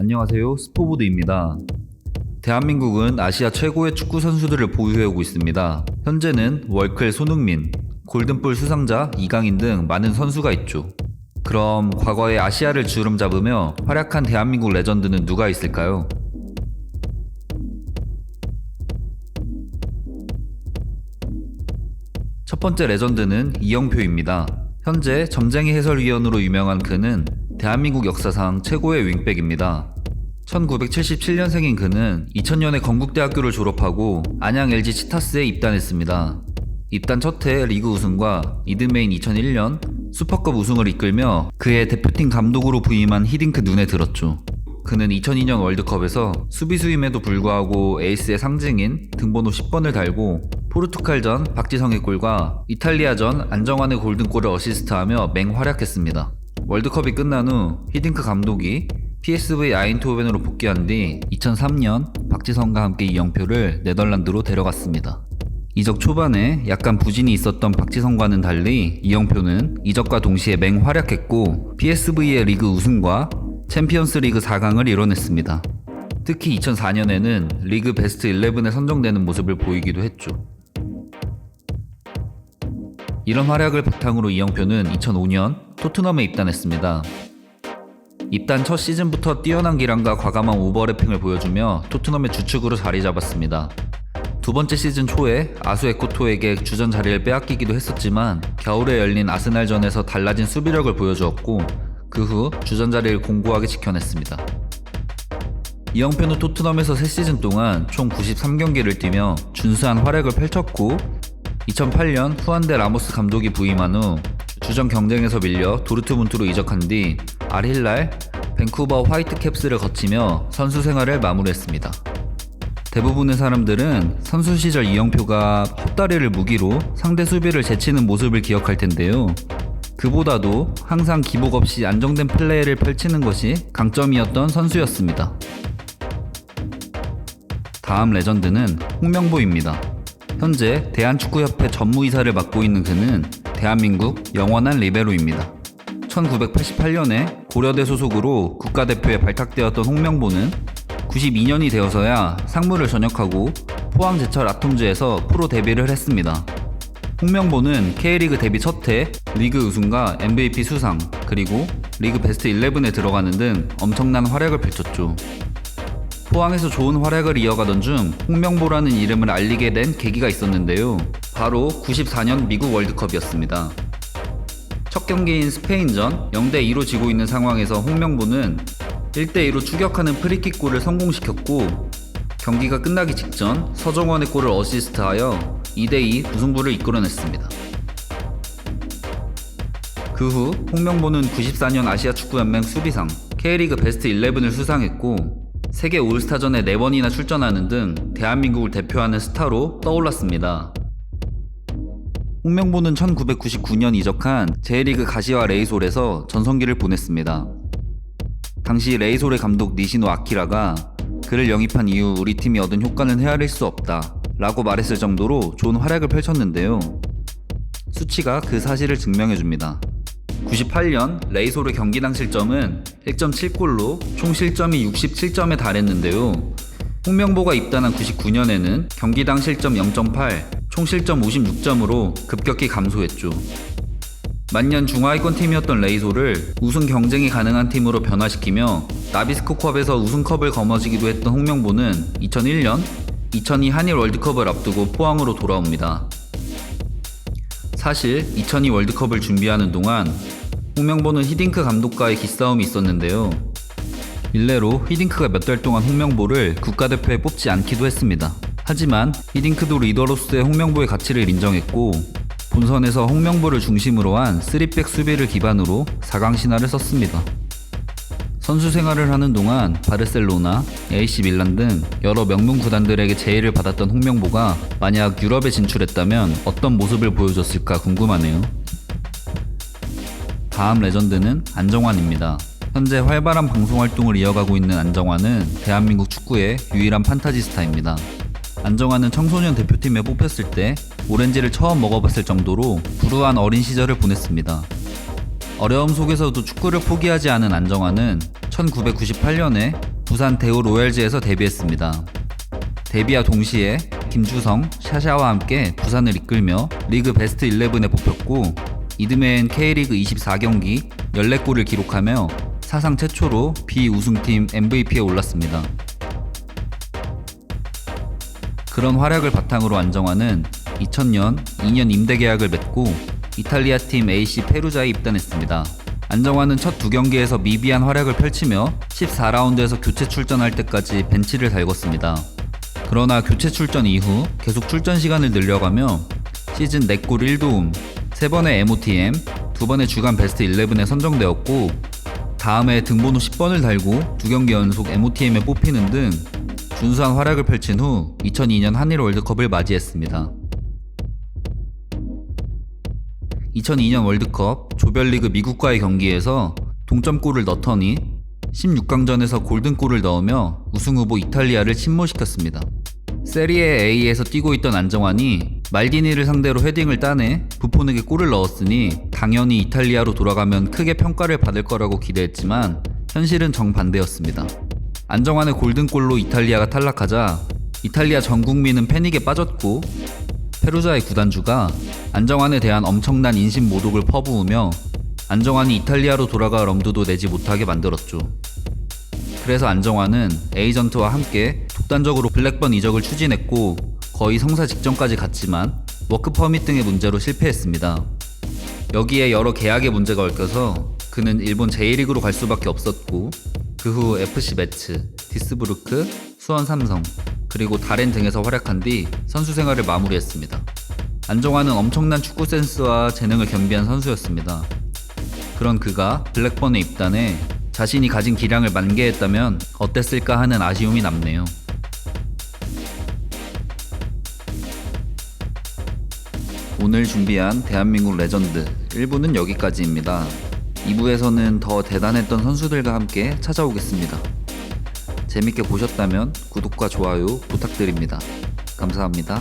안녕하세요. 스포보드입니다. 대한민국은 아시아 최고의 축구 선수들을 보유하고 있습니다. 현재는 월클 손흥민, 골든볼 수상자 이강인 등 많은 선수가 있죠. 그럼 과거의 아시아를 주름 잡으며 활약한 대한민국 레전드는 누가 있을까요? 첫 번째 레전드는 이영표입니다. 현재 점쟁이 해설위원으로 유명한 그는 대한민국 역사상 최고의 윙백입니다. 1977년생인 그는 2000년에 건국대학교를 졸업하고 안양 LG 치타스에 입단했습니다. 입단 첫해 리그 우승과 이듬해인 2001년 슈퍼컵 우승을 이끌며 그의 대표팀 감독으로 부임한 히딩크 눈에 들었죠. 그는 2002년 월드컵에서 수비수임에도 불구하고 에이스의 상징인 등번호 10번을 달고 포르투갈전 박지성의 골과 이탈리아전 안정환의 골든골을 어시스트하며 맹활약했습니다. 월드컵이 끝난 후 히딩크 감독이 PSV 아인트호벤으로 복귀한 뒤 2003년 박지성과 함께 이영표를 네덜란드로 데려갔습니다. 이적 초반에 약간 부진이 있었던 박지성과는 달리 이영표는 이적과 동시에 맹활약했고 PSV의 리그 우승과 챔피언스 리그 4강을 이뤄냈습니다. 특히 2004년에는 리그 베스트 11에 선정되는 모습을 보이기도 했죠. 이런 활약을 바탕으로 이영표는 2005년 토트넘에 입단했습니다. 입단 첫 시즌부터 뛰어난 기량과 과감한 오버래핑을 보여주며 토트넘의 주축으로 자리 잡았습니다. 두 번째 시즌 초에 아수 에코토에게 주전 자리를 빼앗기기도 했었지만 겨울에 열린 아스날전에서 달라진 수비력을 보여주었고 그 후 주전 자리를 공고하게 지켜냈습니다. 이영표는 토트넘에서 3시즌 동안 총 93경기를 뛰며 준수한 활약을 펼쳤고 2008년 후안데 라모스 감독이 부임한 후 주전 경쟁에서 밀려 도르트문트로 이적한 뒤 알힐랄, 밴쿠버 화이트캡스를 거치며 선수 생활을 마무리했습니다. 대부분의 사람들은 선수 시절 이영표가 헛다리를 무기로 상대 수비를 제치는 모습을 기억할 텐데요. 그보다도 항상 기복 없이 안정된 플레이를 펼치는 것이 강점이었던 선수였습니다. 다음 레전드는 홍명보입니다. 현재 대한축구협회 전무이사를 맡고 있는 그는 대한민국 영원한 리베로입니다. 1988년에 고려대 소속으로 국가대표에 발탁되었던 홍명보는 92년이 되어서야 상무를 전역하고 포항제철 아톰즈에서 프로 데뷔를 했습니다. 홍명보는 K리그 데뷔 첫해 리그 우승과 MVP 수상, 그리고 리그 베스트 11에 들어가는 등 엄청난 활약을 펼쳤죠. 포항에서 좋은 활약을 이어가던 중 홍명보라는 이름을 알리게 된 계기가 있었는데요. 바로 94년 미국 월드컵이었습니다. 첫 경기인 스페인전 0대2로 지고 있는 상황에서 홍명보는 1대2로 추격하는 프리킥골을 성공시켰고 경기가 끝나기 직전 서정원의 골을 어시스트하여 2대2 무승부를 이끌어냈습니다. 그 후 홍명보는 94년 아시아축구연맹 수비상, K리그 베스트 11을 수상했고 세계 올스타전에 4번이나 출전하는 등 대한민국을 대표하는 스타로 떠올랐습니다. 홍명보는 1999년 이적한 J리그 가시와 레이솔에서 전성기를 보냈습니다. 당시 레이솔의 감독 니시노 아키라가 그를 영입한 이후 우리 팀이 얻은 효과는 헤아릴 수 없다 라고 말했을 정도로 좋은 활약을 펼쳤는데요. 수치가 그 사실을 증명해줍니다. 98년 레이솔의 경기당 실점은 1.7골로 총 실점이 67점에 달했는데요. 홍명보가 입단한 99년에는 경기당 실점 0.8, 총 실점 56점으로 급격히 감소했죠. 만년 중하위권 팀이었던 레이솔을 우승 경쟁이 가능한 팀으로 변화시키며 나비스코컵에서 우승컵을 거머쥐기도 했던 홍명보는 2001년 2002 한일 월드컵을 앞두고 포항으로 돌아옵니다. 사실 2002 월드컵을 준비하는 동안 홍명보는 히딩크 감독과의 기싸움이 있었는데요. 일례로 히딩크가 몇 달 동안 홍명보를 국가대표에 뽑지 않기도 했습니다. 하지만 히딩크도 리더로서의 홍명보의 가치를 인정했고 본선에서 홍명보를 중심으로 한 3백 수비를 기반으로 4강 신화를 썼습니다. 선수 생활을 하는 동안 바르셀로나, AC 밀란 등 여러 명문 구단들에게 제의를 받았던 홍명보가 만약 유럽에 진출했다면 어떤 모습을 보여줬을까 궁금하네요. 다음 레전드는 안정환입니다. 현재 활발한 방송활동을 이어가고 있는 안정환은 대한민국 축구의 유일한 판타지스타입니다. 안정환은 청소년 대표팀에 뽑혔을 때 오렌지를 처음 먹어봤을 정도로 불우한 어린 시절을 보냈습니다. 어려움 속에서도 축구를 포기하지 않은 안정환은 1998년에 부산 대우 로얄즈에서 데뷔했습니다. 데뷔와 동시에 김주성, 샤샤와 함께 부산을 이끌며 리그 베스트 11에 뽑혔고 이듬해엔 K리그 24경기 14골을 기록하며 사상 최초로 비우승팀 MVP에 올랐습니다. 그런 활약을 바탕으로 안정환은 2000년 2년 임대 계약을 맺고 이탈리아 팀 AC 페루자에 입단했습니다. 안정환은 첫 두 경기에서 미비한 활약을 펼치며 14라운드에서 교체 출전할 때까지 벤치를 달궜습니다. 그러나 교체 출전 이후 계속 출전 시간을 늘려가며 시즌 4골 1도움, 3번의 MOTM, 2번의 주간 베스트 11에 선정되었고 다음해 등번호 10번을 달고 2경기 연속 MOTM에 뽑히는 등 준수한 활약을 펼친 후 2002년 한일 월드컵을 맞이했습니다. 2002년 월드컵 조별리그 미국과의 경기에서 동점골을 넣더니 16강전에서 골든골을 넣으며 우승후보 이탈리아를 침몰시켰습니다. 세리에 A에서 뛰고 있던 안정환이 말디니를 상대로 헤딩을 따내 부폰에게 골을 넣었으니 당연히 이탈리아로 돌아가면 크게 평가를 받을 거라고 기대했지만 현실은 정반대였습니다. 안정환의 골든골로 이탈리아가 탈락하자 이탈리아 전 국민은 패닉에 빠졌고 페루자의 구단주가 안정환에 대한 엄청난 인신 모독을 퍼부으며 안정환이 이탈리아로 돌아갈 엄두도 내지 못하게 만들었죠. 그래서 안정환은 에이전트와 함께 독단적으로 블랙번 이적을 추진했고 거의 성사 직전까지 갔지만 워크 퍼밋 등의 문제로 실패했습니다. 여기에 여러 계약의 문제가 얽혀서 그는 일본 제1리그로 갈 수밖에 없었고 그 후 FC 매츠, 디스부르크, 수원 삼성, 그리고 다렌 등에서 활약한 뒤 선수 생활을 마무리했습니다. 안정환은 엄청난 축구 센스와 재능을 겸비한 선수였습니다. 그런 그가 블랙번에 입단해 자신이 가진 기량을 만개했다면 어땠을까 하는 아쉬움이 남네요. 오늘 준비한 대한민국 레전드 1부는 여기까지입니다. 2부에서는 더 대단했던 선수들과 함께 찾아오겠습니다. 재밌게 보셨다면 구독과 좋아요 부탁드립니다. 감사합니다.